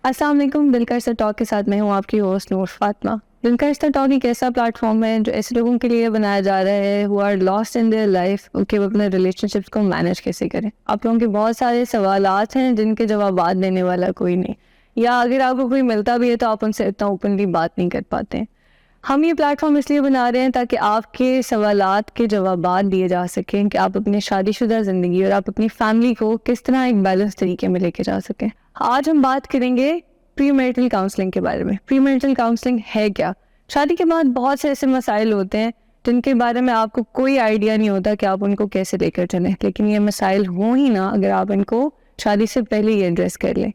अस्सलाम वालेकुम। दिलकर से टॉक के साथ मैं हूँ आपकी होस्ट नूर फातिमा। दिलकर से टॉक एक ऐसा प्लेटफॉर्म है जो ऐसे लोगों के लिए बनाया जा रहा है who are lost in their life कि वो अपने रिलेशनशिप्स को मैनेज कैसे करें। आप लोगों के बहुत सारे सवालात हैं जिनके जवाब देने वाला कोई नहीं, या अगर आपको कोई मिलता भी है तो आप उनसे इतना ओपनली बात नहीं कर पाते हैं। हम ये प्लेटफॉर्म इसलिए बना रहे हैं ताकि आपके सवालात के जवाबात दिए जा सकें कि आप अपनी शादीशुदा ज़िंदगी और आप अपनी फैमिली को किस तरह एक बैलेंस तरीके में लेके जा सकें। आज हम बात करेंगे प्री मैरिटल काउंसलिंग के बारे में। प्री मैरिटल काउंसलिंग है क्या? शादी के बाद बहुत से ऐसे मसाइल होते हैं जिनके बारे में आपको कोई आइडिया नहीं होता कि आप उनको कैसे लेकर चलें, लेकिन ये मसाइल हों ही ना अगर आप इनको शादी से पहले ही एड्रेस कर लें।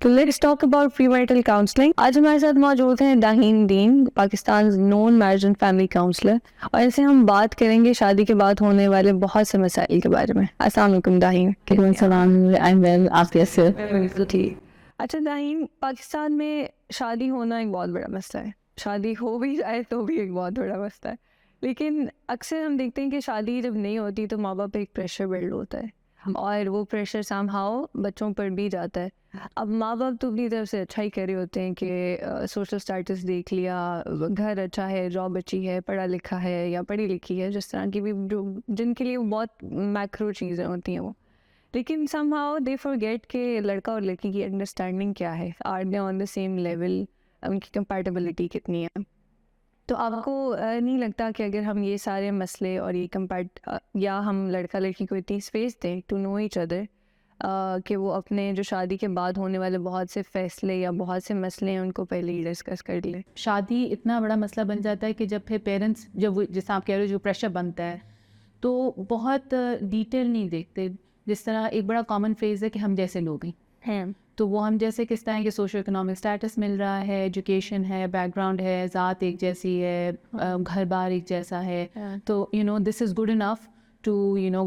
तो let's talk about premarital counselling. आज हमारे साथ मौजूद हैं Daheen Deen, Pakistan known marriage and family counsellor, और इनसे हम बात करेंगे शादी के बाद होने वाले बहुत से मसाइल के बारे में। अस्सलाम वालेकुम दाहीन। आई एम वेल, आप कैसे? बिल्कुल ठीक। अच्छा दाहीन, पाकिस्तान में शादी होना एक बहुत बड़ा मसला है। शादी हो भी जाए तो भी एक बहुत बड़ा मसला है, लेकिन अक्सर हम देखते हैं कि शादी जब नहीं होती तो माँ बाप पे एक प्रेशर बिल्ड होता है और वो प्रेशर समहाउ बच्चों पर भी जाता है। अब माँ बाप तो अपनी तरफ से अच्छा ही कर रहे होते हैं कि सोशल स्टेटस देख लिया, घर अच्छा है, जॉब अच्छी है, पढ़ा लिखा है या पढ़ी लिखी है, जिस तरह की भी जो जिनके लिए वो बहुत मैक्रो चीज़ें होती हैं वो। लेकिन समहाउ दे फॉरगेट कि लड़का और लड़की की अंडरस्टैंडिंग क्या है, are they on the same level, उनकी कंपैटिबिलिटी कितनी है। तो आपको नहीं लगता कि अगर हम ये सारे मसले और ये या हम लड़का लड़की को इतनी स्पेस दें टू नो ईच अदर कि वो अपने जो शादी के बाद होने वाले बहुत से फैसले या बहुत से मसले हैं उनको पहले ही डिस्कस कर ले? शादी इतना बड़ा मसला बन जाता है कि जब फिर पेरेंट्स, जब जैसे आप कह रहे हो जो प्रेशर बनता है, तो बहुत डिटेल नहीं देखते। जिस तरह एक बड़ा कॉमन फ्रेज है कि हम जैसे लोग हैं, तो वो हम जैसे किस तरह के सोशो इकोनॉमिक स्टेटस मिल रहा है, एजुकेशन है, बैकग्राउंड है, ज़ात एक जैसी है, घर बार एक जैसा है, तो this is good enough to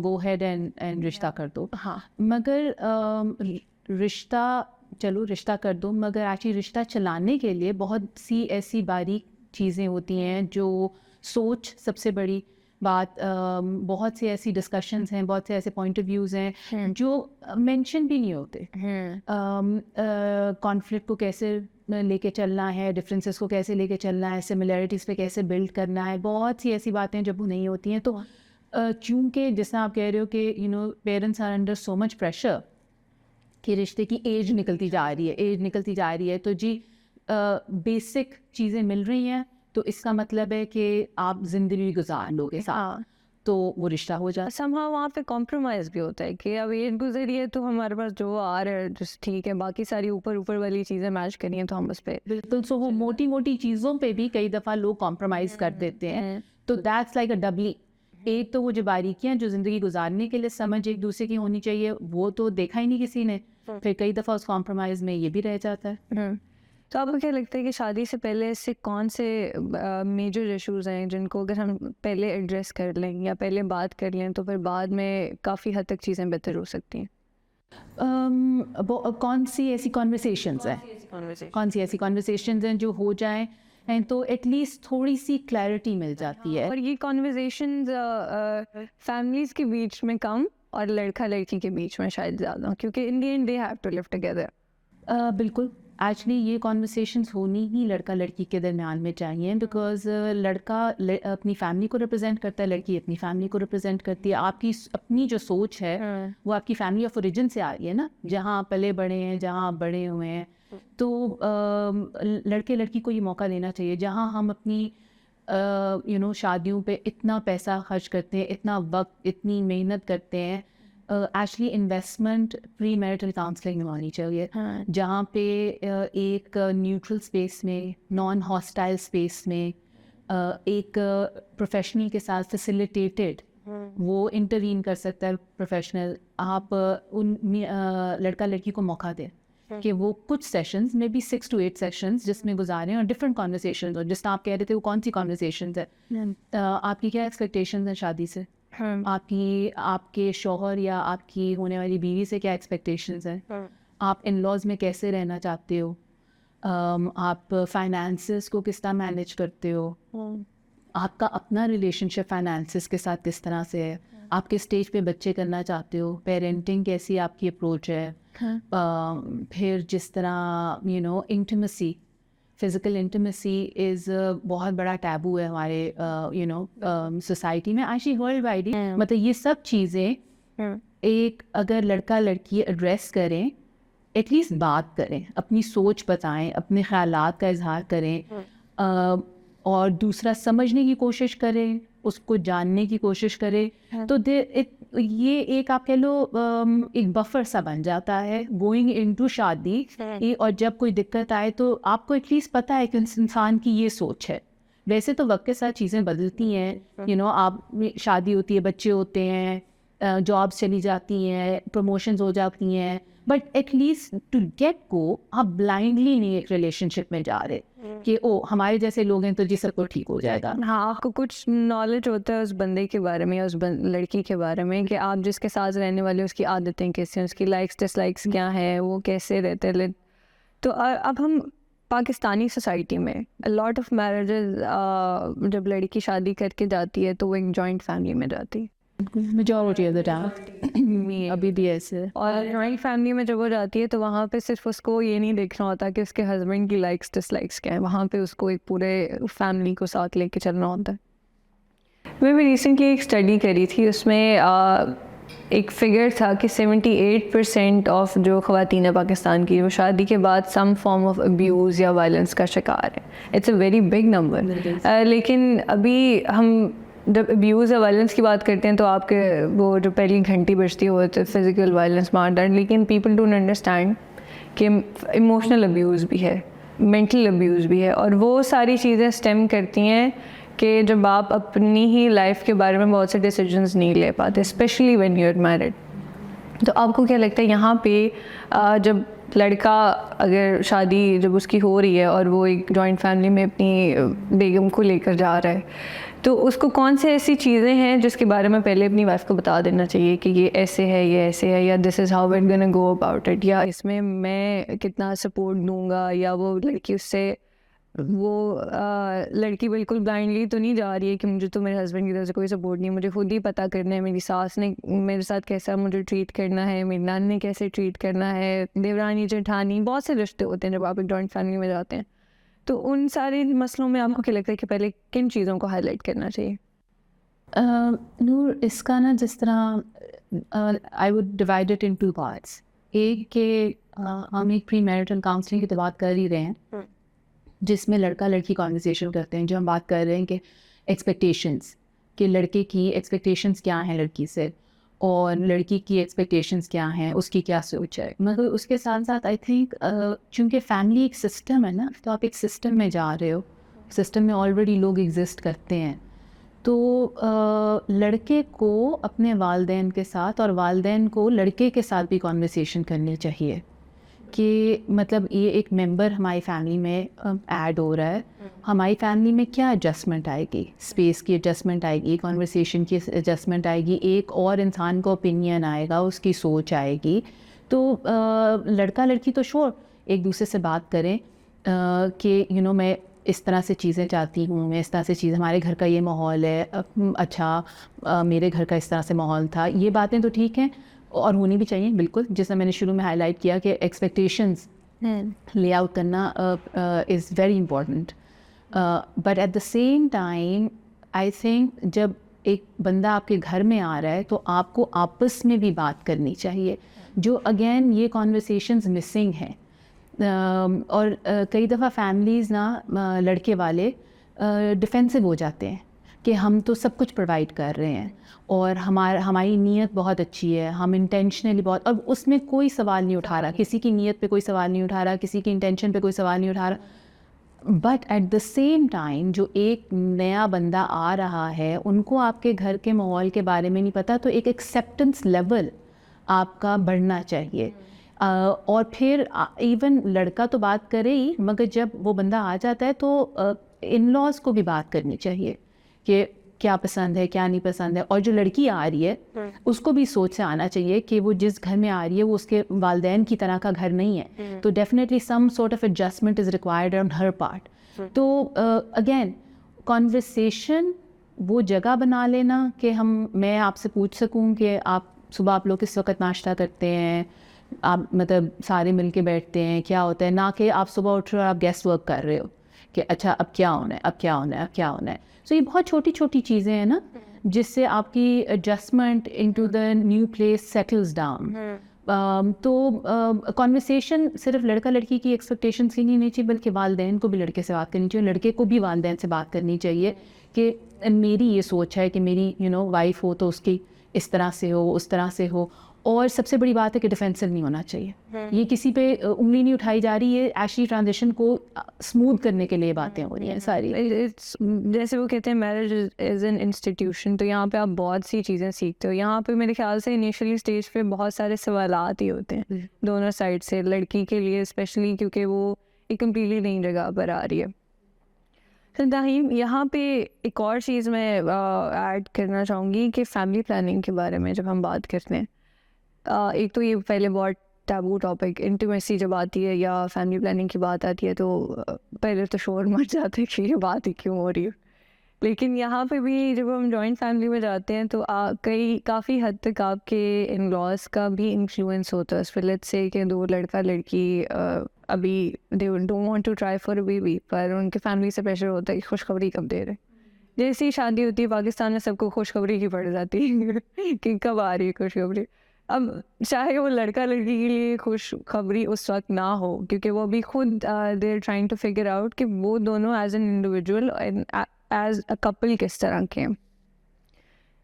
go ahead and रिश्ता कर दो। हाँ, मगर रिश्ता, चलो रिश्ता कर दो, मगर एक्चुअली रिश्ता चलाने के लिए बहुत सी ऐसी बारीक चीज़ें होती हैं जो सोच, सबसे बड़ी बात, बहुत सी ऐसी डिस्कशंस हैं, बहुत से ऐसे पॉइंट ऑफ व्यूज़ हैं जो मेंशन भी नहीं होते। कॉन्फ्लिक्ट को कैसे लेके चलना है, डिफरेंसेस को कैसे लेके चलना है, सिमिलैरिटीज़ पे कैसे बिल्ड करना है, बहुत सी ऐसी बातें जब वो नहीं होती हैं, तो चूँकि जैसा आप कह रहे हो कि parents are under so much pressure कि रिश्ते की एज निकलती जा रही है, तो जी बेसिक चीज़ें मिल रही हैं, तो इसका मतलब है कि आप ज़िंदगी गुजार लोगे साथ, तो वो रिश्ता हो जाता है। समहाउ वहाँ पे कॉम्प्रोमाइज़ भी होता है कि अब एज गुजरी है तो हमारे पास जो आ रहा है जस्ट ठीक है, बाकी सारी ऊपर ऊपर वाली चीज़ें मैच करी हैं तो हम उस पर बिल्कुल, सो वो मोटी मोटी चीज़ों पे भी कई दफ़ा लोग कॉम्प्रोमाइज़ कर देते हैं, तो दैट्स लाइक अ डबली। एक तो वो जो बारीकियां जो ज़िंदगी गुजारने के लिए समझ एक दूसरे की होनी चाहिए, वो तो देखा ही नहीं किसी ने, फिर कई दफ़ा उस कॉम्प्रोमाइज़ में ये भी रह जाता है। तो आपको क्या लगता है कि शादी से पहले ऐसे कौन से मेजर इश्यूज़ हैं जिनको अगर हम पहले एड्रेस कर लें या पहले बात कर लें तो फिर बाद में काफ़ी हद तक चीज़ें बेहतर हो सकती हैं? कौन सी ऐसी कॉन्वर्सेशंस हैं जो हो जाएं हैं तो एटलीस्ट थोड़ी सी क्लैरिटी मिल जाती है। और ये कॉन्वर्सेशंस फैमिलीज़ के बीच में कम और लड़का लड़की के बीच में शायद ज़्यादा, क्योंकि in the end they have to live together. बिल्कुल, एक्चुअली ये कॉन्वर्सेशंस होनी ही लड़का लड़की के दरमियान में चाहिए, बिकॉज लड़का अपनी फैमिली को रिप्रेजेंट करता है, लड़की अपनी फैमिली को रिप्रेजेंट करती है। आपकी अपनी जो सोच है वो आपकी फैमिली ऑफ ओरिजिन से आ रही है ना, जहाँ आप पले बड़े हैं, जहाँ आप बड़े हुए हैं, तो लड़के लड़की को ये मौका देना चाहिए। जहाँ हम अपनी शादियों पे इतना पैसा खर्च करते हैं, इतना वक्त, इतनी मेहनत करते हैं, actually investment pre marital counselling में होनी चाहिए, जहाँ पे एक न्यूट्रल स्पेस में, नॉन हॉस्टाइल स्पेस में, एक प्रोफेशनल के साथ फैसिलिटेटेड वो इंटरवीन कर सकता है प्रोफेशनल। आप लड़का लड़की को मौका दें कि वो कुछ सेशंस में भी 6 to 8 सेशंस जिसमें गुजारें और डिफरेंट कॉन्वर्सेशंस हो। जिस आप कह रहे थे वो कौन सी कॉन्वर्सेशंस है, आपकी क्या एक्सपेक्टेशंस हैं शादी से, आपकी आपके शौहर या आपकी होने वाली बीवी से क्या एक्सपेक्टेशंस हैं, आप इन लॉज में कैसे रहना चाहते हो, आप फाइनेंसेस को किस तरह मैनेज करते हो, आपका अपना रिलेशनशिप फाइनेंसेस के साथ किस तरह से है, आप किस स्टेज पे बच्चे करना चाहते हो, पेरेंटिंग कैसी आपकी अप्रोच है, फिर जिस तरह इंटीमेसी, फिज़िकल इंटीमेसी इज़ बहुत बड़ा टैबू है हमारे सोसाइटी में, एक्चुअली वर्ल्ड वाइड। मतलब ये सब चीज़ें एक अगर लड़का लड़की एड्रेस करें, एटलीस्ट बात करें, अपनी सोच बताएं, अपने ख्यालात का इजहार करें, और दूसरा समझने की कोशिश करें, उसको जानने की कोशिश करें, तो ये एक आप कह लो एक बफर सा बन जाता है गोइंग इनटू शादी। और जब कोई दिक्कत आए तो आपको एटलीस्ट पता है कि इस इंसान की ये सोच है। वैसे तो वक्त के साथ चीज़ें बदलती हैं, आप शादी होती है, बच्चे होते हैं, जॉब्स चली जाती हैं, प्रमोशंस हो जाती हैं, but at least to get go आप ब्लाइंडली नहीं एक रिलेशनशिप में जा रहे कि ओ हमारे जैसे लोग हैं तो जी सब कुछ ठीक हो जाएगा। हाँ, आपको कुछ नॉलेज होता है उस बंदे के बारे में या उस लड़की के बारे में कि आप जिसके साथ रहने वाले उसकी आदतें कैसी हैं, उसकी लाइक्स डिसलाइक्स क्या हैं, वो कैसे रहते हैं। तो अब हम पाकिस्तानी सोसाइटी में लॉट ऑफ मैरिजेस, जब लड़की शादी करके जाती है तो वो एक जॉइंट फैमिली में जाती है, मेजॉरिटी ऑफ द टाइम अभी भी ऐसे। और जॉइंट फैमिली में जब वो जाती है तो वहाँ पे सिर्फ उसको ये नहीं देखना होता कि उसके हस्बैंड की लाइक्स डिसलाइक्स क्या है, वहाँ पे उसको एक पूरे फैमिली को साथ लेके चलना होता है। मैं भी रिसेंटली एक स्टडी करी थी, उसमें एक फिगर था कि 78% ऑफ जो ख़वातीन है पाकिस्तान की वो शादी के बाद सम फॉर्म ऑफ अब्यूज़ या वायलेंस का शिकार है। It's a very big number. लेकिन अभी हम जब अब्यूज़ या वायलेंस की बात करते हैं तो आपके वो जो पहली घंटी बजती है वो तो फिज़िकल वायलेंस, मारडांट, लेकिन पीपल डोंट अंडरस्टैंड कि इमोशनल अब्यूज़ भी है, मेंटल अब्यूज़ भी है, और वो सारी चीज़ें स्टेम करती हैं कि जब आप अपनी ही लाइफ के बारे में बहुत से डिसीजंस नहीं ले पाते, specially when you are married. तो आपको क्या लगता है यहाँ पे जब लड़का अगर शादी जब उसकी हो रही है और वो एक जॉइंट फैमिली में अपनी बेगम को लेकर जा रहा है, तो उसको कौन से ऐसी चीज़ें हैं जिसके बारे में पहले अपनी वाइफ को बता देना चाहिए कि ये ऐसे है, ये ऐसे है, या this is how we gonna go about it, या इसमें मैं कितना सपोर्ट दूंगा, या वो लड़की उससे लड़की बिल्कुल ब्लाइंडली तो नहीं जा रही है कि मुझे तो मेरे हस्बैंड की तरफ से कोई सपोर्ट नहीं, मुझे खुद ही पता करना है मेरी सास ने मेरे साथ कैसा मुझे ट्रीट करना है, मेरी नानी ने कैसे ट्रीट करना है, देवरानी जेठानी, बहुत से रिश्ते होते हैं जब आप एक जॉइंट फैमिली में जाते हैं। तो उन सारे मसलों में आपको क्या लगता है कि पहले किन चीज़ों को हाईलाइट करना चाहिए? नूर, इसका ना जिस तरह I would divide it in two parts. एक के हम एक प्री मैरिटल काउंसलिंग की तो बात कर ही रहे हैं, जिसमें लड़का लड़की कॉन्वर्सेशन करते हैं, जो हम बात कर रहे हैं कि एक्सपेक्टेशंस, कि लड़के की एक्सपेक्टेशंस क्या हैं लड़की से और लड़की की एक्सपेक्टेशंस क्या हैं, उसकी क्या सोच है। मगर उसके साथ साथ आई थिंक चूँकि फैमिली एक सिस्टम है ना, तो आप एक सिस्टम में जा रहे हो, सिस्टम में ऑलरेडी लोग एग्जिस्ट करते हैं, तो लड़के को अपने वालदैन के साथ और वालदैन को लड़के के साथ भी कॉन्वर्सेशन करनी चाहिए कि मतलब ये एक मेंबर हमारी फैमिली में ऐड हो रहा है, हमारी फैमिली में क्या एडजस्टमेंट आएगी, स्पेस की एडजस्टमेंट आएगी, कॉन्वर्सेशन की एडजस्टमेंट आएगी, एक और इंसान का ओपिनियन आएगा, उसकी सोच आएगी। तो लड़का लड़की तो श्योर एक दूसरे से बात करें कि मैं इस तरह से चीज़ें चाहती हूँ, मैं इस तरह से चीज़, हमारे घर का ये माहौल है, अच्छा मेरे घर का इस तरह से माहौल था, ये बातें तो ठीक हैं और होनी भी चाहिए बिल्कुल। जैसा मैंने शुरू में हाईलाइट किया कि एक्सपेक्टेशंस ले आउट करना is very important, but at the same time I think जब एक बंदा आपके घर में आ रहा है तो आपको आपस में भी बात करनी चाहिए, जो अगेन ये कॉन्वर्सेशंस मिसिंग हैं। और कई दफ़ा फैमिलीज़ ना लड़के वाले डिफेंसिव हो जाते हैं कि हम तो सब कुछ प्रोवाइड कर रहे हैं और हमारी नीयत बहुत अच्छी है, हम इंटेंशनली बहुत, और उसमें कोई सवाल नहीं उठा रहा, किसी की नीयत पे कोई सवाल नहीं उठा रहा, किसी की इंटेंशन पे कोई सवाल नहीं उठा रहा। But at the same time जो एक नया बंदा आ रहा है, उनको आपके घर के माहौल के बारे में नहीं पता, तो एक एक्सेप्टेंस लेवल आपका बढ़ना चाहिए। और फिर इवन लड़का तो बात करे ही, मगर जब वो बंदा आ जाता है तो इन लॉज को भी बात करनी चाहिए कि क्या पसंद है, क्या नहीं पसंद है। और जो लड़की आ रही है उसको भी सोच से आना चाहिए कि वो जिस घर में आ रही है वो उसके वालदैन की तरह का घर नहीं है, तो definitely some sort of adjustment is required on her part. तो अगेन कॉन्वर्सेशन वो जगह बना लेना कि मैं आपसे पूछ सकूं कि आप सुबह आप लोग किस वक्त नाश्ता करते हैं, आप मतलब सारे मिल के बैठते हैं, क्या होता है, ना कि आप सुबह उठ रहे हो और आप गेस्ट वर्क कर रहे हो कि अच्छा अब क्या होना है, अब क्या होना है, अब क्या होना है। सो ये बहुत छोटी छोटी चीज़ें हैं ना, जिससे आपकी adjustment into the new place settles down. तो कॉन्वर्सेशन सिर्फ लड़का लड़की की एक्सपेक्टेशंस की नहीं चाहिए, बल्कि वालिदैन को भी लड़के से बात करनी चाहिए, लड़के को भी वालिदैन से बात करनी चाहिए कि मेरी ये सोच है कि मेरी वाइफ हो तो उसकी इस तरह से हो, उस तरह से हो। और सबसे बड़ी बात है कि डिफेंसिव नहीं होना चाहिए। ये किसी पे उंगली नहीं उठाई जा रही है, एक्चुअली ट्रांजिशन को स्मूथ करने के लिए बातें हो रही हैं सारी। इट्स जैसे वो कहते हैं मैरिज इज एन इंस्टीट्यूशन, तो यहाँ पे आप बहुत सी चीज़ें सीखते हो। यहाँ पे मेरे ख्याल से इनिशियली स्टेज पे बहुत सारे सवालात ही होते हैं दोनों साइड से, लड़की के लिए स्पेशली, क्योंकि वो एक कम्प्लीटली नई जगह पर आ रही है। तो ताहीम, यहाँ पे एक और चीज़ मैं ऐड करना चाहूँगी कि फैमिली प्लानिंग के बारे में जब हम बात करते हैं, एक तो ये पहले बहुत टैबू टॉपिक, इंटीमेसी जब आती है या फैमिली प्लानिंग की बात आती है तो पहले तो शोर मच जाते हैं कि ये बात ही क्यों हो रही है। लेकिन यहाँ पे भी जब हम जॉइंट फैमिली में जाते हैं तो काफ़ी हद तक आपके इन लॉज का भी इन्फ्लुएंस होता है। फिर लेट्स से कि दो लड़का लड़की अभी they don't want to try for a baby, पर उनके फैमिली से प्रेशर होता है कि खुशखबरी कब दे रहे। जैसे ही शादी होती है पाकिस्तान में सबको खुशखबरी की पड़ जाती है कि कब आ रही है खुशखबरी। अब चाहे वो लड़का लड़की के लिए खुशखबरी उस वक्त ना हो, क्योंकि वो अभी खुद they are trying to figure out कि वो दोनों as an individual as a couple किस तरह के हैं।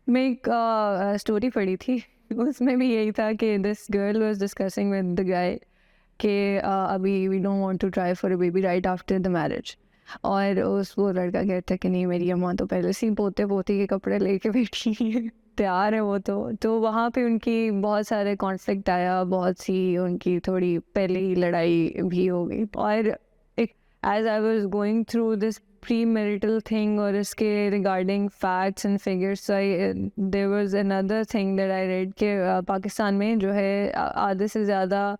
मैं एक स्टोरी पढ़ी थी, उसमें भी यही था कि this girl was discussing with the guy कि अभी we don't want to try for a baby right after the marriage. और वो लड़का कहता है कि नहीं, मेरी अम्मा तो पहले से ही पोते पोती के कपड़े लेके बैठी है, तैयार है वो तो वहाँ पे उनकी बहुत सारे कॉन्फ्लिक्ट आया, बहुत सी उनकी थोड़ी पहले ही लड़ाई भी हो गई। और एक as I was going through this premarital thing और इसके regarding facts and figures, there was another thing that I read कि पाकिस्तान में जो है आधे से ज़्यादा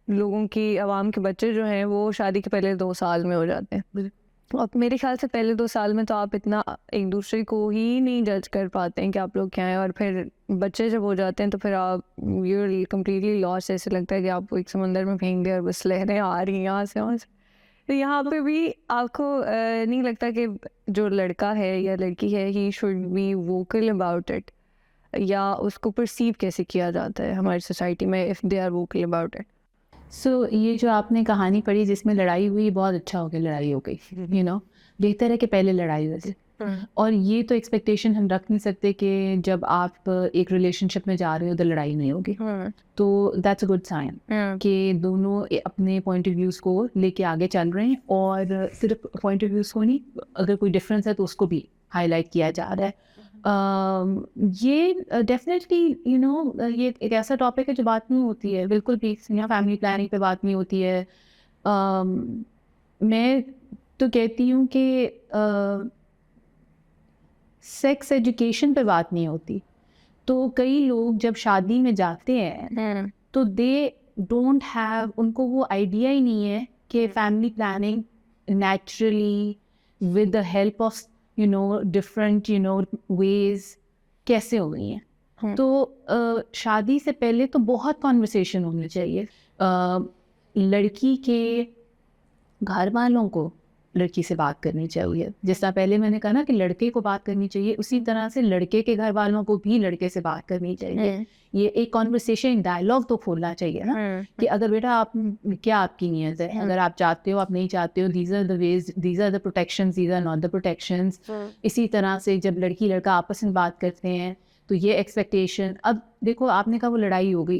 लोगों की आवाम के बच्चे जो हैं वो शादी के पहले 2 साल में हो जाते हैं। अब मेरे ख्याल से पहले 2 साल में तो आप इतना एक दूसरे को ही नहीं जज कर पाते हैं कि आप लोग क्या हैं, और फिर बच्चे जब हो जाते हैं तो फिर आप यू कम्प्लीटली लॉस्ट। ऐसे लगता है कि आपको एक समंदर में फेंक दिया और बस लहरें आ रही हैं यहाँ से वहाँ से। तो यहाँ पे भी आपको नहीं लगता कि जो लड़का है या लड़की है he should be vocal about it, या उसको परसीव कैसे किया जाता है हमारी सोसाइटी में if they are vocal about it? ये जो आपने कहानी पढ़ी जिसमें लड़ाई हुई, बहुत अच्छा हो गया लड़ाई हो गई, बेहतर है कि पहले लड़ाई हो जाए। और ये तो एक्सपेक्टेशन हम रख नहीं सकते कि जब आप एक रिलेशनशिप में जा रहे हो तो लड़ाई नहीं होगी। तो दैट्स अ गुड साइन कि दोनों अपने पॉइंट ऑफ व्यूज़ को लेके आगे चल रहे हैं, और सिर्फ पॉइंट ऑफ व्यूज़ को नहीं, अगर कोई डिफरेंस है तो उसको भी हाईलाइट किया जा रहा है। ये डेफिनेटली ये एक ऐसा टॉपिक है जो बात नहीं होती है बिल्कुल भी, फैमिली प्लानिंग पे बात नहीं होती है। मैं तो कहती हूँ कि सेक्स एजुकेशन पे बात नहीं होती। तो कई लोग जब शादी में जाते हैं तो दे डोंट हैव, उनको वो आइडिया ही नहीं है कि family planning naturally with the help of different ways कैसे हो गई हैं। तो शादी से पहले तो बहुत कॉन्वर्सेशन होनी चाहिए। लड़की के घर वालों को लड़की से बात करनी चाहिए, जिस तरह पहले मैंने कहा ना कि लड़के को बात करनी चाहिए, उसी तरह से लड़के के घर वालों को भी लड़के से बात करनी चाहिए। ये एक कॉन्वर्सेशन, डायलॉग तो खोलना चाहिए ना कि अगर बेटा आप क्या आपकी नीयत है, अगर आप चाहते हो, आप नहीं चाहते हो, these are the ways, these are the protections, these are not the protections. इसी तरह से जब लड़की लड़का आपस में बात करते हैं तो ये एक्सपेक्टेशन, अब देखो आपने कहा वो लड़ाई हो गई,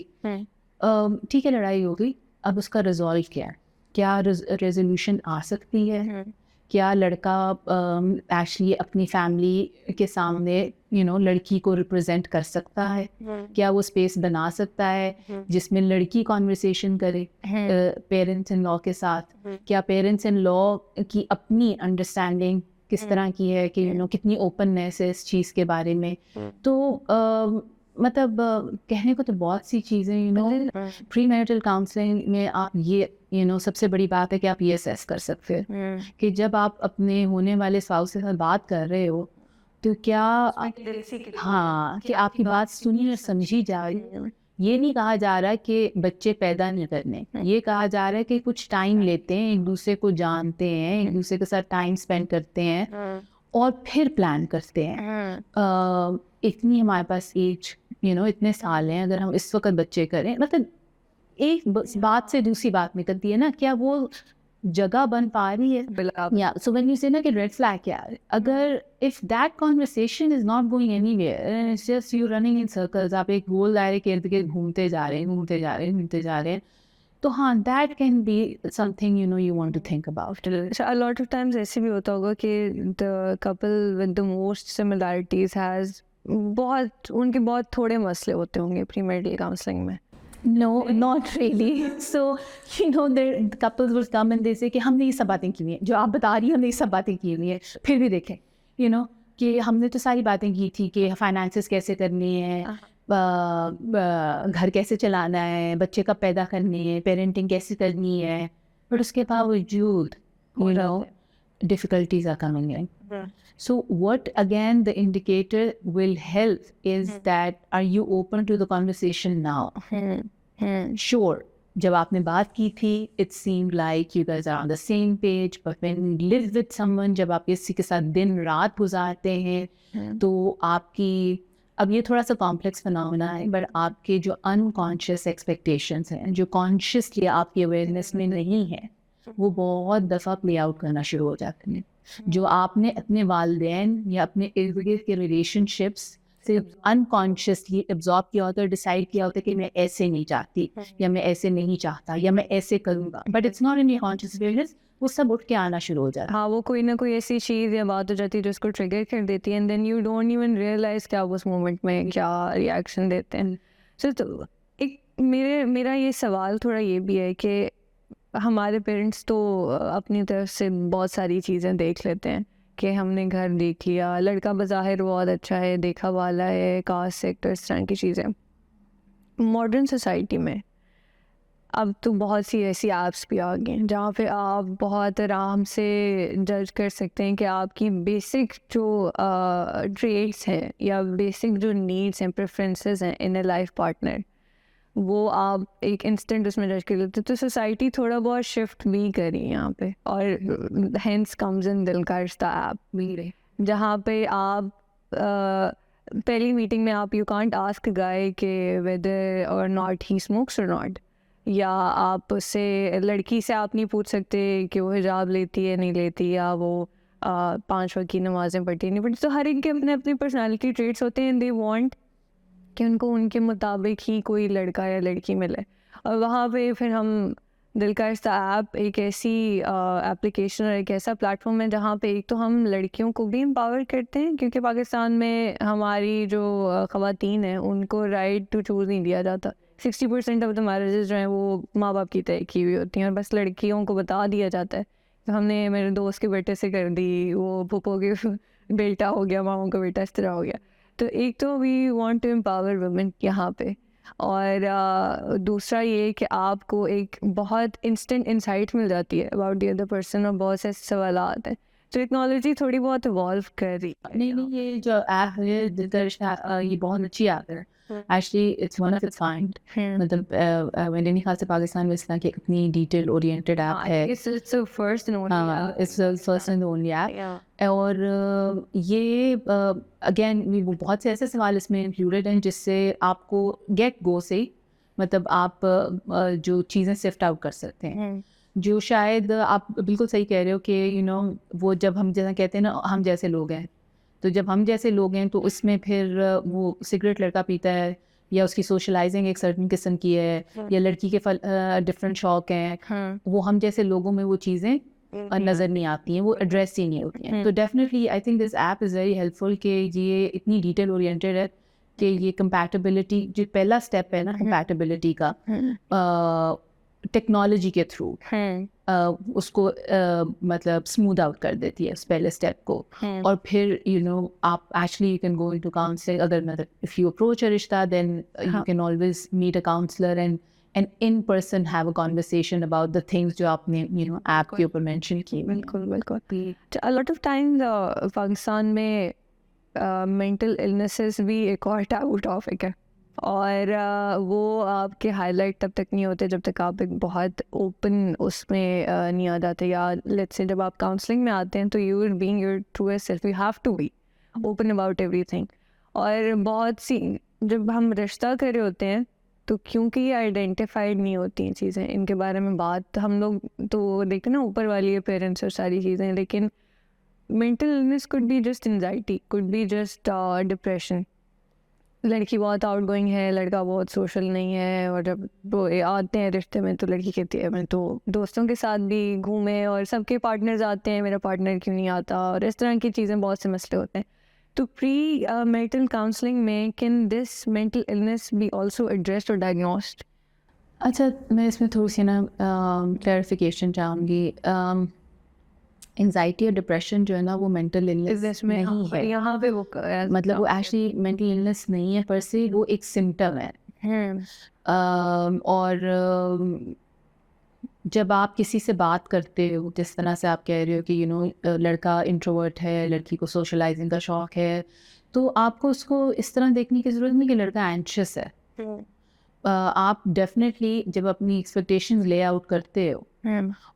ठीक है लड़ाई हो गई, अब उसका रिजॉल्व क्या है, क्या रेजोल्यूशन आ सकती है, क्या लड़का एक्चुअली अपनी फैमिली के सामने लड़की को रिप्रेजेंट कर सकता है, क्या वो स्पेस बना सकता है जिसमें लड़की कॉन्वर्सेशन करे पेरेंट्स इन लॉ के साथ, क्या पेरेंट्स इन लॉ की अपनी अंडरस्टैंडिंग किस तरह की है कि कितनी ओपननेस है इस चीज़ के बारे में। तो मतलब कहने को तो बहुत सी चीज़ें प्री मैरिटल काउंसलिंग में आप ये सबसे बड़ी बात है कि आप ये असेस कर सकते हैं कि जब आप अपने होने वाले स्पाउस के साथ बात कर रहे हो तो क्या कि आपकी बात सुनी और समझी जा रही है, ये नहीं कहा जा रहा कि बच्चे पैदा नहीं करने, ये कहा जा रहा है कि कुछ टाइम लेते हैं, एक दूसरे को जानते हैं, एक दूसरे के साथ टाइम स्पेंड करते हैं और फिर प्लान करते हैं। इतनी हमारे पास एज इतने साल हैं, अगर हम इस वक्त बच्चे करें, मतलब एक बात से दूसरी बात निकलती है ना, क्या वो जगह बन पा रही है? या सो व्हेन यू से ना कि रेड फ्लैग क्या है, अगर if that conversation is not going anywhere, it's just you running in circles, आप एक गोल दायरे के इर्द गिर्द घूमते जा रहे हैं, तो हाँ, that can be something you want to think about. a lot of times ऐसे भी होता होगा कि the couple with the most similarities has उनके बहुत थोड़े मसले होते होंगे प्रीमैरिटल काउंसलिंग में। No, not really. So, the couples will come and they say कि हमने ये सब बातें की हुई हैं, जो आप बता रही हैं हमने ये सब बातें की हुई हैं, फिर भी देखें कि हमने तो सारी बातें की थी कि फाइनेंसेस कैसे करनी है, घर कैसे चलाना है, बच्चे कब पैदा करनी है, पेरेंटिंग कैसे करनी है, बट उसके बावजूद difficulties are coming in. So what again the indicator will help is that are you open to the conversation now? Sure, जब आपने बात की थी it seemed like you guys are on the same page, but when you live with someone, जब आप किसी के साथ दिन रात गुजारते हैं तो आपकी, अब ये थोड़ा सा कॉम्प्लेक्स फिनोमेना है, बट आपके जो अनकॉन्शियस एक्सपेक्टेशंस हैं, जो कॉन्शियसली आपकी अवेयरनेस में नहीं है, वो बहुत दफ़ा प्ले आउट करना शुरू हो जाते हैं। जो आपने अपने वालिदैन या अपने इर्द गिर्द के रिलेशनशिप्स से अनकॉन्शियसली एब्जॉर्ब किया होता है, डिसाइड किया होता है कि मैं ऐसे नहीं चाहती, या मैं ऐसे नहीं चाहता, या मैं ऐसे करूँगा, but it's not in your conscious awareness, वो सब उठ के आना शुरू हो जाता है। हाँ, वो कोई ना कोई ऐसी चीज़ या बात हो जाती है जो उसको ट्रिगर कर देती है, and then you don't even realise कि आप उस मोमेंट में क्या रिएक्शन देते हैं। सो तो एक मेरा ये सवाल थोड़ा ये भी है कि हमारे पेरेंट्स तो अपनी तरफ से बहुत सारी चीज़ें देख लेते हैं कि हमने घर देख लिया, लड़का बज़ाहिर बहुत अच्छा है, देखा वाला है, कास्ट सेक्टर, इस तरह की चीज़ें। मॉडर्न सोसाइटी में अब तो बहुत सी ऐसी ऐप्स भी आ गई हैं जहाँ पे आप बहुत आराम से जज कर सकते हैं कि आपकी बेसिक जो ट्रेट्स हैं या बेसिक जो नीड्स हैं, प्रेफरेंसेस हैं इन ए लाइफ पार्टनर, वो आप एक इंस्टेंट उसमें जज कर लेते। तो सोसाइटी थोड़ा बहुत शिफ्ट भी करी यहाँ पे, और हेंस कम्स इन दिल का रिश्ता ऐप भी, जहाँ पे आप पहली मीटिंग में आप यू कांट आस्क गाय के वेदर और नॉट ही स्मोक्स और नॉट, या आप उससे लड़की से आप नहीं पूछ सकते कि वो हिजाब लेती है नहीं लेती, या वो 5 वक्त की नमाज़ें पढ़ती नहीं पढ़ती। तो हर एक के अपने अपने पर्सनालिटी ट्रेट्स होते हैं, दे वांट कि उनको उनके मुताबिक ही कोई लड़का या लड़की मिले। और वहाँ पे फिर हम दिल का रिश्ता ऐप एक ऐसी एप्लीकेशन और एक ऐसा प्लेटफॉर्म है जहाँ पे एक तो हम लड़कियों को भी एम्पावर करते हैं, क्योंकि पाकिस्तान में हमारी जो ख़वातीन हैं उनको राइट टू चूज़ नहीं दिया जाता। 60% ऑफ द मैरिजेस जो हैं वो माँ बाप की तय की हुई होती हैं, और बस लड़कियों को बता दिया जाता है। तो हमने मेरे दोस्त के बेटे से कर दी, वो फूफो के बेटा हो गया, मामों का बेटा, इस तरह हो गया। तो एक तो we want to empower women यहाँ पे, और दूसरा ये कि आपको एक बहुत इंस्टेंट इंसाइट मिल जाती है अबाउट द अदर पर्सन, और बहुत से सवाल आते हैं। तो टेक्नोलॉजी थोड़ी बहुत इवॉल्व कर रही है। नहीं, ये जो ऐप है दिल का रिश्ता, ये बहुत अच्छी ऐप है। Actually it's one of its kind, मतलब मेरे ख्याल से पाकिस्तान में इस तरह की इतनी डिटेल ओरिएंटेड ऐप है। It's first and only, it's first and only app. और ये अगेन वो बहुत से ऐसे सवाल इसमें इंक्लूडेड हैं जिससे आपको गेट गो से, मतलब आप जो चीज़ें सिफ्ट आउट कर सकते हैं, जो शायद आप बिल्कुल सही कह रहे हो कि वो जब हम जैसा कहते हैं ना, हम जैसे लोग हैं, तो जब हम जैसे लोग हैं तो उसमें फिर वो सिगरेट लड़का पीता है, या उसकी सोशलाइजिंग एक सर्टन किस्म की है, या लड़की के डिफरेंट शौक हैं, वो हम जैसे लोगों में वो चीज़ें नज़र नहीं आती हैं, वो एड्रेस ही नहीं होती हैं। तो definitely I think this app is very helpful कि ये इतनी डिटेल ओरिएंटेड है कि ये कंपैटिबिलिटी, जो पहला स्टेप है ना कंपैटिबिलिटी का, टेक्नोलॉजी के थ्रू उसको मतलब स्मूथ आउट कर देती है उस पहले स्टेप को। और फिर आप actually you can go into counselling, अगर मतलब इफ़ यू अप्रोच अ रिश्ता then you can always meet a counsellor and in person have a conversation about the things जो आपने ऐप के ऊपर mention की। बिल्कुल। A lot of times Pakistan में mental illnesses भी एक और taboo topic है। और वो आपके हाईलाइट तब तक नहीं होते जब तक आप एक बहुत ओपन उसमें नहीं आ जाते, या लेट्स से जब आप काउंसलिंग में आते हैं तो you are being your truest self, you have to be open about everything. और बहुत सी जब हम रिश्ता कर रहे होते हैं तो क्योंकि ये आइडेंटिफाइड नहीं होती हैं चीज़ें, इनके बारे में बात हम लोग तो देखते ना ऊपर वाली है पेरेंट्स और सारी चीज़ें, लेकिन mental illness could be just anxiety, could be just depression. लड़की बहुत आउटगोइंग है, लड़का बहुत सोशल नहीं है, और जब वो आते हैं रिश्ते में तो लड़की कहती है मैं तो दोस्तों के साथ भी घूमे और सबके पार्टनर्स आते हैं, मेरा पार्टनर क्यों नहीं आता, और इस तरह की चीज़ें, बहुत से मसले होते हैं। तो प्री मैरिटल काउंसलिंग में can this mental illness be also addressed और डायग्नोस्ड? अच्छा, मैं इसमें थोड़ी सी ना क्लैरिफिकेशन चाहूँगी। एंजाइटी और डिप्रेशन जो है ना वो मेंटल इलनेस में नहीं है। यहाँ पे वो मतलब वो एक्चुअली मेंटल इलनेस नहीं है पर से, वो एक सिम्टम है। और जब आप किसी से बात करते हो, जिस तरह से आप कह रहे हो कि लड़का इंट्रोवर्ट है, लड़की को सोशलाइजिंग का शौक है, तो आपको उसको इस तरह देखने की ज़रूरत नहीं कि लड़का एंशियस है। आप डेफिनेटली जब अपनी एक्सपेक्टेशंस ले आउट करते हो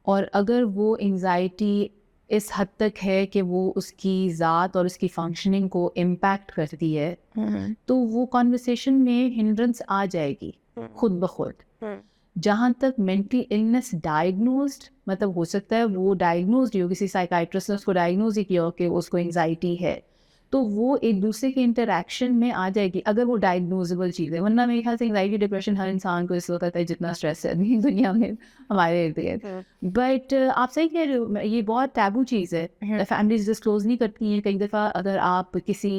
और अगर वो एंजाइटी इस हद तक है कि वो उसकी ज़ात और उसकी फंक्शनिंग को इम्पैक्ट करती है, तो वो कॉन्वर्सेशन में हिंड्रेंस आ जाएगी खुद ब खुद। जहाँ तक मेंटल इलनेस डायग्नोज्ड, मतलब हो सकता है वो डायग्नोज्ड हो, किसी साइकाइट्रिस्ट ने उसको डायग्नोज ही किया हो कि उसको एंजाइटी है, तो वो एक दूसरे के इंटरेक्शन में आ जाएगी अगर वो डायग्नोजेबल चीज़ है। वरना मेरे ख्याल से एंजाइटी डिप्रेशन हर इंसान को इस वक्त है जितना स्ट्रेस है दुनिया में हमारे इर्द गिर्द। बट आप सही कह रहे हो, ये बहुत टैबू चीज़ है, फैमिलीज डिस्क्लोज नहीं करती हैं कई दफ़ा अगर आप किसी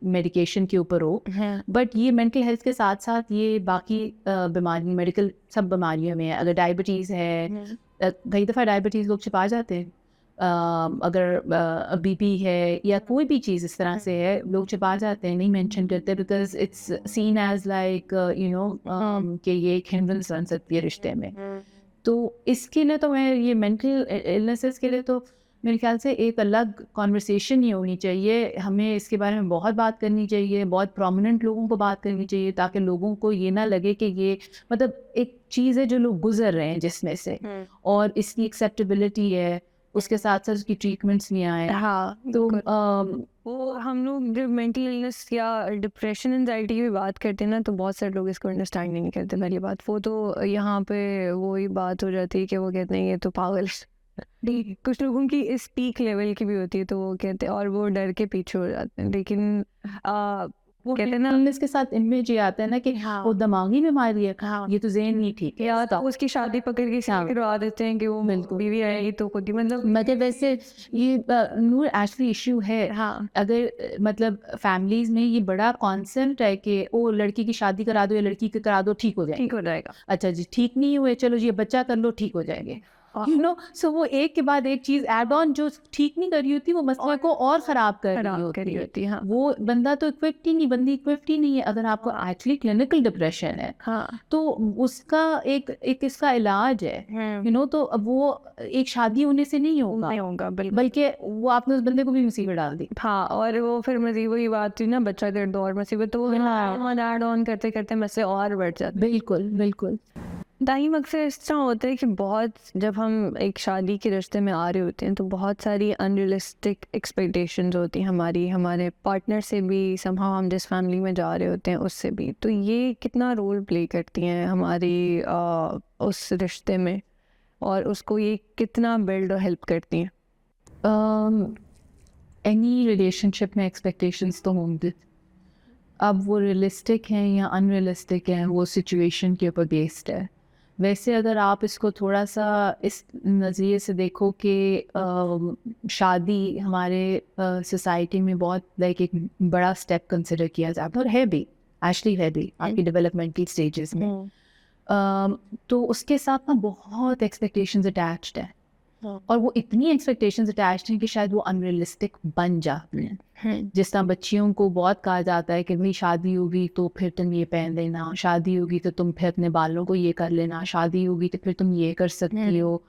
मेडिकेशन के ऊपर हो। बट ये मेंटल हेल्थ के साथ साथ ये बाकी बीमारी, मेडिकल सब बीमारियों में है। अगर डायबिटीज़ है, कई दफ़ा डायबिटीज़ लोग छिपा जाते हैं। अगर बीपी है या कोई भी चीज़ इस तरह से है, लोग छिपा जाते हैं, नहीं मेंशन करते, because it's seen as like कि ये एक हिंड्रेंस बन सकती है रिश्ते में। तो इसके लिए तो मैं ये मेंटल इलनेसेस के लिए तो मेरे ख्याल से एक अलग कॉन्वर्सेशन ही होनी चाहिए। हमें इसके बारे में बहुत बात करनी चाहिए, बहुत प्रोमिनेंट लोगों को बात करनी चाहिए, ताकि लोगों को ये ना लगे कि ये मतलब एक चीज़ है जो लोग गुजर रहे हैं जिसमें से, और इसकी एक्सेप्टेबिलिटी है, उसके साथ साथ उसकी ट्रीटमेंट्स भी आए। हाँ, तो वो हम लोग जब मेंटल इलनेस या डिप्रेशन एंजाइटी की बात करते हैं ना, तो बहुत सारे लोग इसको अंडरस्टैंड नहीं करते। पहली बात वो तो यहाँ पे वही बात हो जाती है कि वो कहते हैं ये तो पागल कुछ लोगों की इस पीक लेवल की भी होती है, तो वो कहते हैं और वो डर के पीछे हो जाते हैं। लेकिन वो कहते हैं ना, इलनेस के साथ इमेज ये आता है ना कि हाँ, वो दिमागी बीमारी है, ये तो ज़हन नहीं ठीक है, या तो उसकी शादी पकड़ के करवा देते हैं कि वो बीवी आएगी तो खुद ही मतलब वैसे ये नूर एक्चुअली इशू है। हाँ, अगर मतलब फैमिलीज में ये बड़ा कॉन्सेप्ट है कि ओ लड़की की शादी करा दो या लड़की की करा दो, ठीक हो जाएगा, ठीक हो जाएगा। अच्छा जी ठीक नहीं हुए, चलो जी बच्चा कर लो, ठीक हो जाएंगे। सो वो एक के बाद एक चीज ऐड ऑन जो ठीक नहीं कर रही होती, वो मसले को और खराब कर रही होती है। हाँ। वो बंदा तो इक्विप्ड ही नहीं, बंदी इक्विप्ड ही नहीं है। अगर आपको एक्चुअली क्लिनिकल डिप्रेशन है, हाँ, तो उसका एक इसका इलाज है, तो अब वो एक शादी होने से नहीं होगा, बल्कि वो आपने उस बंदे को भी मुसीबत डाल दी। हाँ, और वो फिर मुसीबत की बात थी ना, बच्चा दर्द दो और मुसीबत, तो वो ऐड ऑन करते करते मसले और बढ़ जाते। बिल्कुल बिल्कुल। टाइम अक्सर इस तरह होता है कि बहुत जब हम एक शादी के रिश्ते में आ रहे होते हैं तो बहुत सारी अनरियलिस्टिक एक्सपेक्टेशंस होती हैं हमारी, हमारे पार्टनर से भी, समहाउ हम जिस फैमिली में जा रहे होते हैं उससे भी। तो ये कितना रोल प्ले करती हैं हमारी उस रिश्ते में, और उसको ये कितना बिल्ड और हेल्प करती हैं? एनी रिलेशनशिप में एक्सपेक्टेशंस तो होंगे, अब वो रियलिस्टिक हैं या अनरियलिस्टिक हैं वो सिचुएशन के ऊपर बेस्ड है। वैसे अगर आप इसको थोड़ा सा इस नज़रिए से देखो कि शादी हमारे सोसाइटी में बहुत लाइक एक बड़ा स्टेप कंसिडर किया जाता है, और है भी, एक्चुअली है भी आपकी डेवलपमेंटल स्टेजेस में। तो उसके साथ ना बहुत एक्सपेक्टेशंस अटैच्ड है, और वो इतनी एक्सपेक्टेशंस अटैच्ड हैं कि शायद वो अनरियलिस्टिक बन जाती हैं। जिस तरह बच्चियों को बहुत कहा जाता है कि भाई शादी होगी तो फिर तुम ये पहन लेना, शादी होगी तो तुम फिर अपने बालों को ये कर लेना, शादी होगी तो फिर तुम ये कर सकती हो।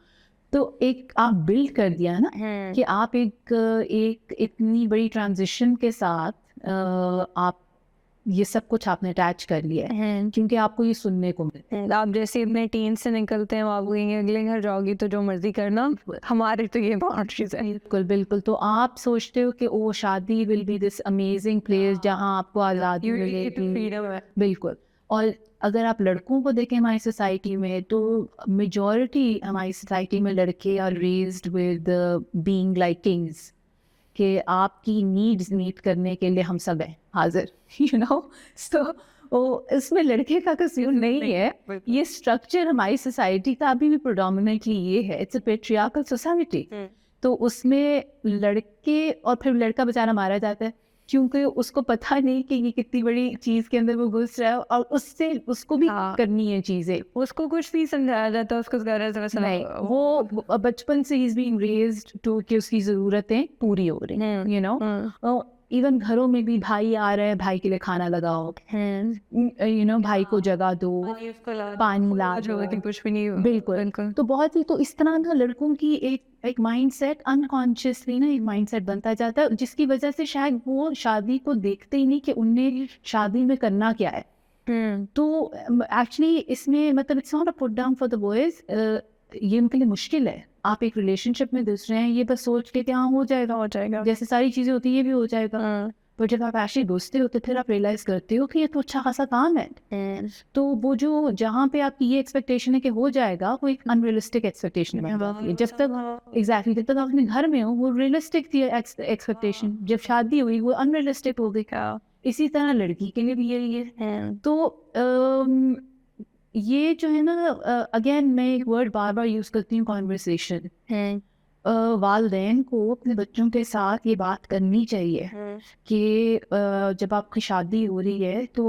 तो एक आप बिल्ड कर दिया ना कि आप एक इतनी बड़ी ट्रांजिशन के साथ आप ये सब कुछ आपने अटैच कर लिया है क्योंकि आपको ये सुनने को मिलता है। आप जैसे अपने टीन से निकलते हैं आप कहेंगे अगले घर जाओगी तो जो मर्जी करना, हमारे तो ये बाउंड्रीज है। बिल्कुल बिल्कुल। तो आप सोचते हो कि ओ शादी will be this amazing place जहाँ आपको आज़ादी मिलेगी। बिल्कुल। और अगर आप लड़कों को देखें हमारी सोसाइटी में तो मेजॉरिटी हमारी सोसाइटी में लड़के are raised with being like kings, कि आपकी नीड्स मीट करने के लिए हम सब हैं हाजिर, यू नो। सो वो इसमें लड़के का कसूर नहीं है, ये स्ट्रक्चर हमारी सोसाइटी का अभी भी प्रोडोमिनेटली ये है, इट्स अ पेट्रियार्कल सोसाइटी। तो उसमें लड़के और फिर लड़का बेचारा मारा जाता है क्योंकि उसको पता नहीं कि ये कितनी बड़ी चीज के अंदर वो घुस रहा है और उससे उसको भी करनी है चीजें, उसको कुछ नहीं समझाया जाता, उसको नहीं, वो बचपन से ही इज बीइंग रेज्ड टू कि उसकी जरूरतें पूरी हो रही हैं, यू नो। इवन घरों में भी भाई आ रहा है, भाई के लिए खाना लगाओ, यू नो, भाई को जगह दो, पानी ला दो, कुछ भी नहीं। बिल्कुल। तो बहुत ही, तो इस तरह ना लड़कों की एक माइंडसेट अनकॉन्शियसली ना एक माइंडसेट बनता जाता है जिसकी वजह से शायद वो शादी को देखते ही नहीं कि उन्हें शादी में करना क्या है। तो एक्चुअली इसमें मतलब it's not a put down for the boys, ये उनके लिए मुश्किल है। आप एक रिलेशनशिप में घुस रहे हैं, ये बस सोच के क्या हो जाएगा जैसे सारी चीजें होती है ये भी हो जाएगा, पर जब आप एक्चुअली घुसते हो तो फिर आप रियलाइज करते हो कि ये तो अच्छा खासा काम है। तो वो जो जहाँ पे आपकी ये एक्सपेक्टेशन है कि हो जाएगा, वो एक अनरियलिस्टिक एक्सपेक्टेशन है। जब तक एग्जैक्टली जब तक आप अपने घर में हो वो रियलिस्टिक थी एक्सपेक्टेशन, जब शादी हुई वो अनरियलिस्टिक हो गई। इसी तरह लड़की के लिए भी यही है। तो ये जो है ना, अगेन मैं एक वर्ड बार बार यूज करती हूँ, कॉन्वर्सेशन। वालिदैन को अपने बच्चों के साथ ये बात करनी चाहिए कि जब आपकी शादी हो रही है तो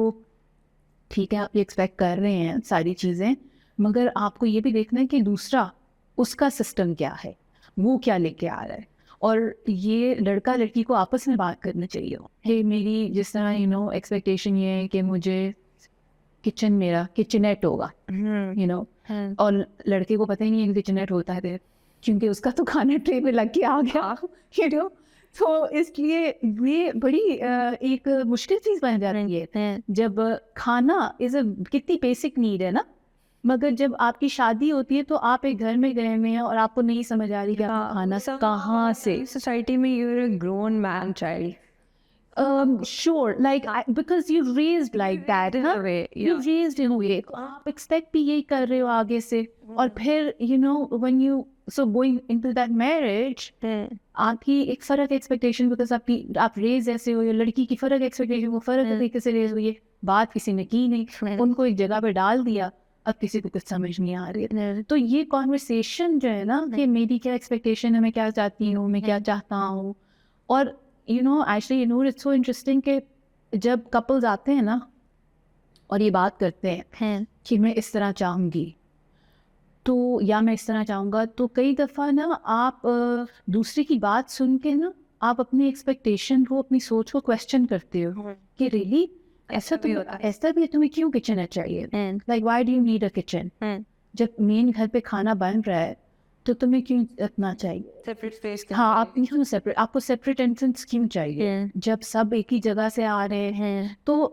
ठीक है आप ये एक्सपेक्ट कर रहे हैं सारी चीज़ें, मगर आपको ये भी देखना है कि दूसरा उसका सिस्टम क्या है, वो क्या लेके आ रहा है। और ये लड़का लड़की को आपस में बात करनी चाहिए कि मेरी जिस तरह यू नो एक्सपेक्टेशन ये है कि मुझे किचन, मेरा किचनेट होगा, यू नो, और लड़के को पता ही नहीं है किचनेट होता है क्योंकि उसका तो खाना ट्रे में लग के आ गया, यू नो। तो इसलिए ये बड़ी एक मुश्किल चीज़ बन जाती है जब खाना इज़ अ कितनी बेसिक नीड है ना, मगर जब आपकी शादी होती है तो आप एक घर में गए हुए हैं और आपको नहीं समझ आ रही कि आपका खाना कहाँ से। सोसाइटी में you are a grown man child, sure, like because you raised like that, huh? You raised in a way, आप expect भी यही कर रहे हो आगे से, और फिर you know when you so going into that marriage, आपकी एक फर्क एक्सपेक्टेशन, बिकॉज आप रेज ऐसे हो, या लड़की की फर्क एक्सपेक्टेशन वो फर्क तरीके से रेज हुई है, बात किसी ने की नहीं, उनको एक जगह पे डाल दिया, अब किसी को कुछ समझ नहीं आ रही है। तो ये कॉन्वर्सेशन जो है ना कि मेरी क्या एक्सपेक्टेशन है, मैं क्या चाहती हूँ, मैं क्या चाहता हूँ। और you know actually you know it's so interesting कि जब कपल्स आते हैं ना और ये बात करते हैं कि मैं इस तरह चाहूँगी तो, या मैं इस तरह चाहूँगा, तो कई दफ़ा ना आप दूसरे की बात सुन के ना आप अपनी एक्सपेक्टेशन को, अपनी सोच को क्वेश्चन करते हो कि रियली ऐसा भी तुम्हें क्यों किचन चाहिए, like why do you need a kitchen, जब मेन घर पे खाना बन रहा है तो तुम्हें क्यों रखना चाहिए सेपरेट स्पेस। हाँ, आप क्यों सेपरेट, आपको सेपरेट एंट्रेंस क्यों चाहिए जब सब एक ही जगह से आ रहे हैं। तो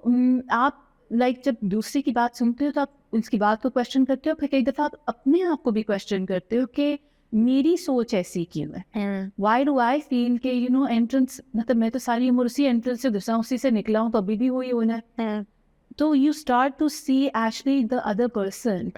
आप लाइक जब दूसरे की बात सुनते हो तो आप उसकी बात को क्वेश्चन करते हो, फिर कई दफ़ा आप अपने आप को भी क्वेश्चन करते हो कि मेरी सोच ऐसी क्यों है, वाई डू आई फील के यू नो एंट्रेंस, मतलब मैं तो सारी उम्र उसी एंट्रेंस से घुसा हूँ, उसी से निकला हूँ, तो अभी भी वही होना है। तो you start to see actually the other person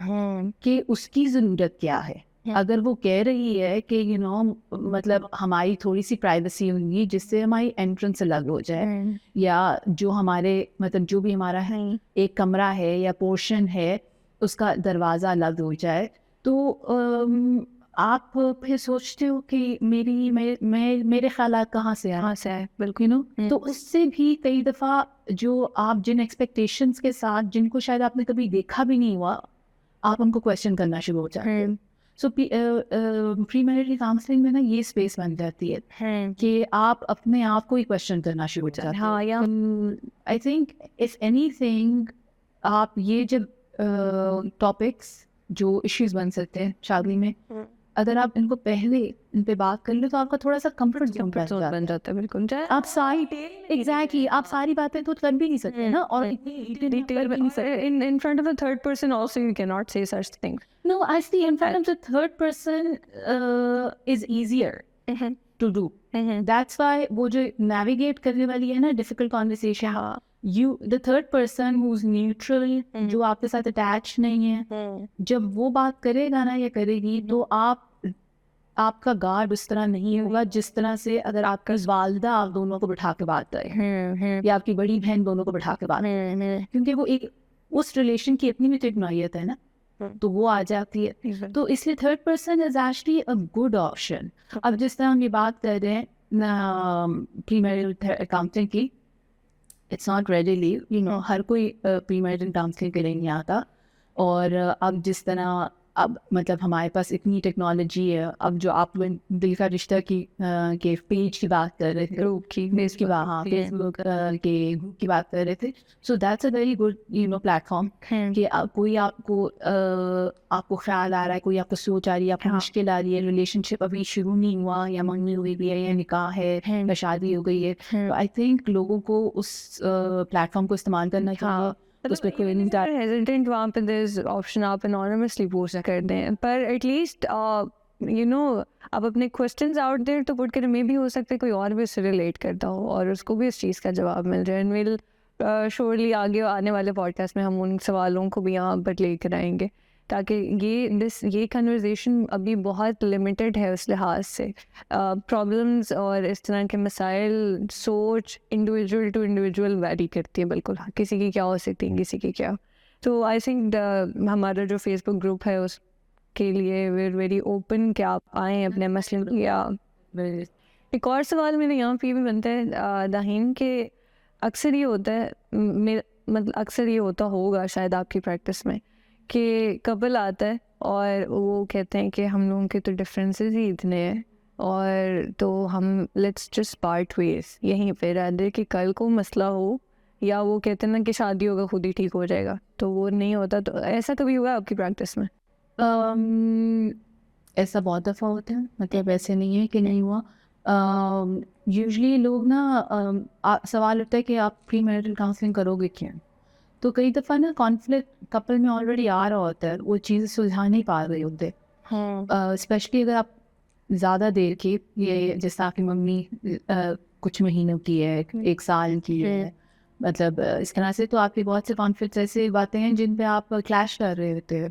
कि उसकी ज़रूरत क्या है। अगर वो कह रही है कि यू नो मतलब हमारी थोड़ी सी प्राइवेसी होगी जिससे हमारी एंट्रेंस अलग हो जाए, या जो हमारे मतलब जो भी हमारा है एक कमरा है या पोर्शन है उसका दरवाज़ा अलग हो जाए, तो आप फिर सोचते हो कि मेरे ख्यालात कहाँ से आए, बिल्कुल नो। तो उससे भी कई दफ़ा जो आप जिन एक्सपेक्टेशंस के साथ, जिनको शायद आपने कभी देखा भी नहीं हुआ, आप उनको क्वेश्चन करना शुरू हो जाते हैं। सो प्री मैरिटल काउंसलिंग में ना ये स्पेस बन जाती है कि आप अपने आप को ही क्वेश्चन करना शुरू हो जाते हैं। हाँ, या आई थिंक इफ एनीथिंग आप ये जब टॉपिक्स जो इश्यूज बन सकते हैं शादी में, अगर आप इनको पहले इन पे बात कर ले तो आपका थोड़ा सा कंफर्ट जोन बन जाता है बिल्कुल। आप सारी एग्जैक्टली आप सारी बातें तो कर भी नहीं सकते ना, और डिटेल में in front of a third person also you cannot say such things. No, I see in front of the third person is easier to do. That's why वो जो navigate करने वाली है ना difficult conversation, you the third person who's neutral, जो आपके साथ attached नहीं है, जब वो बात करेगा ना या करेगी तो आपका गार्ड उस तरह नहीं होगा जिस तरह से अगर आपका वालदा आप दोनों को बिठा के बात करे या आपकी बड़ी बहन दोनों को बिठा के बात करे, क्योंकि वो एक उस रिलेशन की अपनी भी तो एक नौयत है ना, तो वो आ जाती है। तो इसलिए third person is actually a good option. अब जिस तरह हम ये बात कर रहे हैं प्री मैरिटल काउंसलिंग की, इट्स नॉट रेडिली हर कोई प्री मैरिटल काउंसलिंग के लिए नहीं आता। और अब जिस तरह अब मतलब हमारे पास इतनी टेक्नोलॉजी है, अब जो आप दिल का रिश्ता की के पेज की बात कर रहे थे, ग्रुप की फेसबुक के ग्रुप की बात कर रहे थे, so that's a very good platform कि कोई आपको ख्याल आ रहा है, कोई आपको सोच आ रही है, आपको मुश्किल आ रही है, रिलेशनशिप अभी शुरू नहीं हुआ या मंगनी हुई भी है या निकाह है या शादी हो गई है, तो आई थिंक लोगों को उस प्लेटफॉर्म को इस्तेमाल करना चाहिए। उस पर कोई नहीं हेजिटेंट, वहाँ पे there's ऑप्शन आप एनोनिमसली पूछ करते हैं, पर एटलीस्ट आप अपने क्वेश्चंस आउट देयर तो पुट करें, मे भी हो सकता है कोई और भी उससे रिलेट करता हो और उसको भी इस चीज़ का जवाब मिल जाए। एंड विल श्योरली आगे आने वाले पॉडकास्ट में हम उन सवालों को भी यहाँ पर लेकर आएंगे, ताकि ये कन्वर्सेशन अभी बहुत लिमिटेड है उस लिहाज से। प्रॉब्लम्स और इस तरह के मसाइल सोच इंडिविजुअल टू इंडिविजुअल वैरी करती है बिल्कुल, किसी की क्या हो सकती है किसी की क्या। तो आई थिंक हमारा जो फेसबुक ग्रुप है उसके लिए वी आर वेरी ओपन कि आप आएँ अपने मसले या। एक और सवाल मेरे यहाँ पे भी बनता है दाहिन के अक्सर ये होता है, मतलब अक्सर ये होता होगा शायद आपकी प्रैक्टिस में कि कपल आता है और वो कहते हैं कि हम लोगों के तो डिफरेंसेस ही इतने हैं और तो हम लेट्स जस्ट पार्ट वेज यहीं पे, रादर कि कल को मसला हो, या वो कहते हैं ना कि शादी होगा खुद ही ठीक हो जाएगा, तो वो नहीं होता। तो ऐसा कभी हुआ आपकी प्रैक्टिस में? ऐसा बहुत दफ़ा होता है, मतलब ऐसे नहीं है कि नहीं हुआ। यूजुअली लोग ना सवाल उठता है कि आप प्री मैरिटल काउंसलिंग करोगे क्या, तो कई दफ़ा ना कॉन्फ्लिक्ट कपल में ऑलरेडी आ रहा होता है, वो चीज़ें सुलझा नहीं पा रहे होते। स्पेशली अगर आप ज़्यादा देर की, ये जैसे आपकी मम्मी कुछ महीनों की है, 1 साल की है, मतलब इस तरह से, तो आपके बहुत से कॉन्फ्लिक्ट ऐसे बातें हैं जिन पे आप क्लैश कर रहे होते हैं,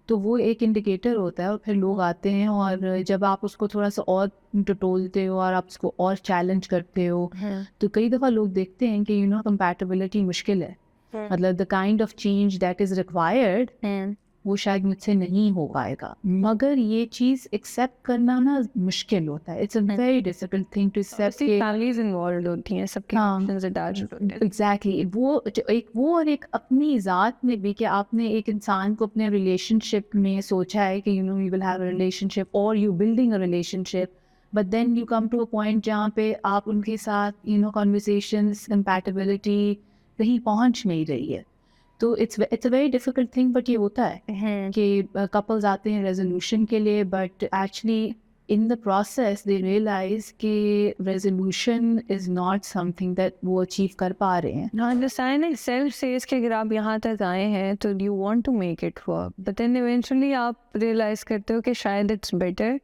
तो वो एक इंडिकेटर होता है। और फिर लोग आते हैं और जब आप उसको थोड़ा सा और टटोलते हो और आप उसको और चैलेंज करते हो, तो कई दफ़ा लोग देखते हैं कि कंपैटिबिलिटी मुश्किल है, मतलब the kind of change that is required वो शायद मुझसे नहीं हो पाएगा। मगर ये चीज़ एक्सेप्ट करना ना मुश्किल होता है, it's a very difficult thing to accept. Families involve होती हैं, सबके इमोशंस अटैच होते हैं। एग्जैक्टली, वो और एक अपनी ज़ात में भी कि आपने एक इंसान को अपने रिलेशनशिप में सोचा है कि you will have a relationship और you building a relationship, but then you come to a point जहाँ पे आप उनके साथ कॉन्वर्सेशंस कंपैटिबिलिटी कहीं पहुँच नहीं रही है, तो it's a very difficult thing. But ये होता है कि कपल्स आते हैं रेजोल्यूशन के लिए, but actually in the process they realise कि resolution is not something that वो अचीव कर पा रहे हैं। अंडरस्टैंडिंग सेल्फ सेज कि अगर आप यहाँ तक आए हैं तो you want to make it work, but then eventually आप रियलाइज करते हो कि शायद it's better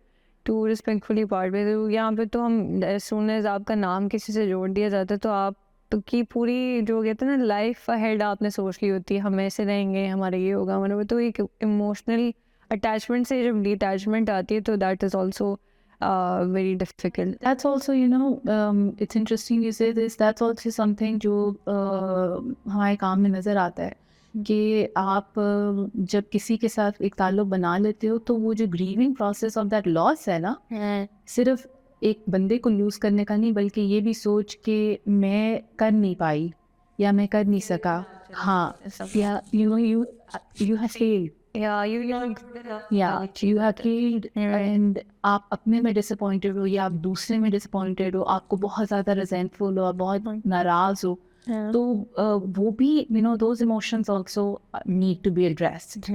to respectfully part way. यहाँ पे तो हम एज सून एज आपका नाम किसी से जोड़ दिया जाता है तो आप तो की पूरी जो कहते हैं ना लाइफ अहेड आपने सोच ली होती है, हम ऐसे रहेंगे, हमारा ये होगा, हमारा तो एक इमोशनल अटैचमेंट से जब डिटैचमेंट आती है तो that is also very difficult. That's also it's interesting you say this, that's also something जो हमारे काम में नज़र आता है कि आप जब किसी के साथ एक ताल्लुक बना लेते हो तो वो जो grieving process of that loss है ना, सिर्फ एक बंदे को लूज़ करने का नहीं, बल्कि ये भी सोच के मैं कर नहीं पाई या मैं कर नहीं सका, हाँ, या you have failed, you have failed, and आप अपने में डिसअपॉइंटेड हो या आप दूसरे में डिसअपॉइंटेड हो, आपको बहुत ज़्यादा रिजेंटफुल हो, बहुत नाराज़ हो, तो वो भी those emotions also need to be addressed.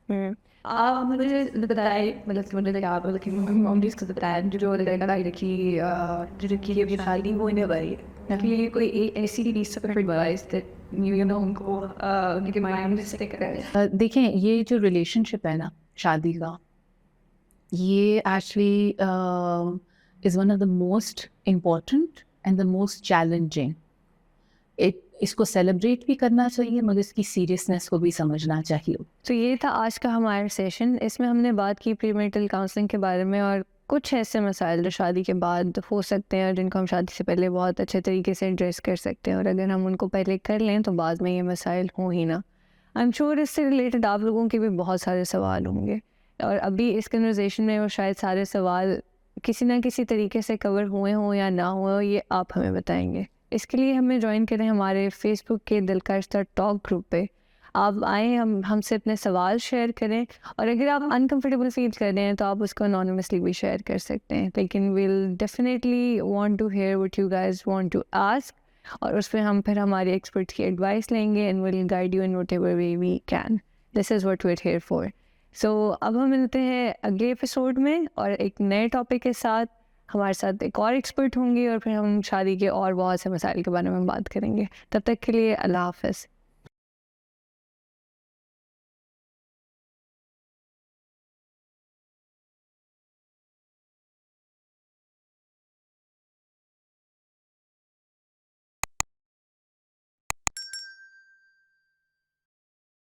आप मुझे बताइए, मतलब कि मुझे आप कि मम्मी को बताया जो लड़का की जिनकी अभी शादी होने वाली है, या फिर ये कोई ऐसी piece of advice that you know उनको उनके माइंड में स्टिक करे। देखें, ये जो रिलेशनशिप है ना शादी का, ये actually is one of the most important and the most challenging. इसको सेलिब्रेट भी करना चाहिए, मगर इसकी सीरियसनेस को भी समझना चाहिए। तो ये था आज का हमारा सेशन। इसमें हमने बात की प्रीमेरिटल काउंसलिंग के बारे में और कुछ ऐसे मसाइल जो शादी के बाद हो सकते हैं और जिनको हम शादी से पहले बहुत अच्छे तरीके से एड्रेस कर सकते हैं, और अगर हम उनको पहले कर लें तो बाद में ये मसाइल हो ही ना। आई एम श्योर इससे रिलेटेड आप लोगों के भी बहुत सारे सवाल होंगे, और अभी इस कन्वर्सेशन में वो शायद सारे सवाल किसी ना किसी तरीके से कवर हुए हों या ना हुए, ये आप हमें बताएंगे। इसके लिए हमें ज्वाइन करें हमारे फेसबुक के दिल का रिश्ता टॉक ग्रुप पे। आप आएँ, हम हमसे अपने सवाल शेयर करें, और अगर आप अनकंफर्टेबल फील कर रहे हैं तो आप उसको अनोनिमसली भी शेयर कर सकते हैं, लेकिन will definitely want to hear what you guys want to ask, और उस पर हम फिर हमारे एक्सपर्ट्स की एडवाइस लेंगे and will guide you in whatever way we can. This is what we are here for. So अब हम मिलते हैं अगले एपिसोड में और एक नए टॉपिक के साथ। हमारे साथ एक और एक्सपर्ट होंगे और फिर हम शादी के और बहुत से मसाइल के बारे में बात करेंगे। तब तक के लिए अल्लाह हाफ़िज़।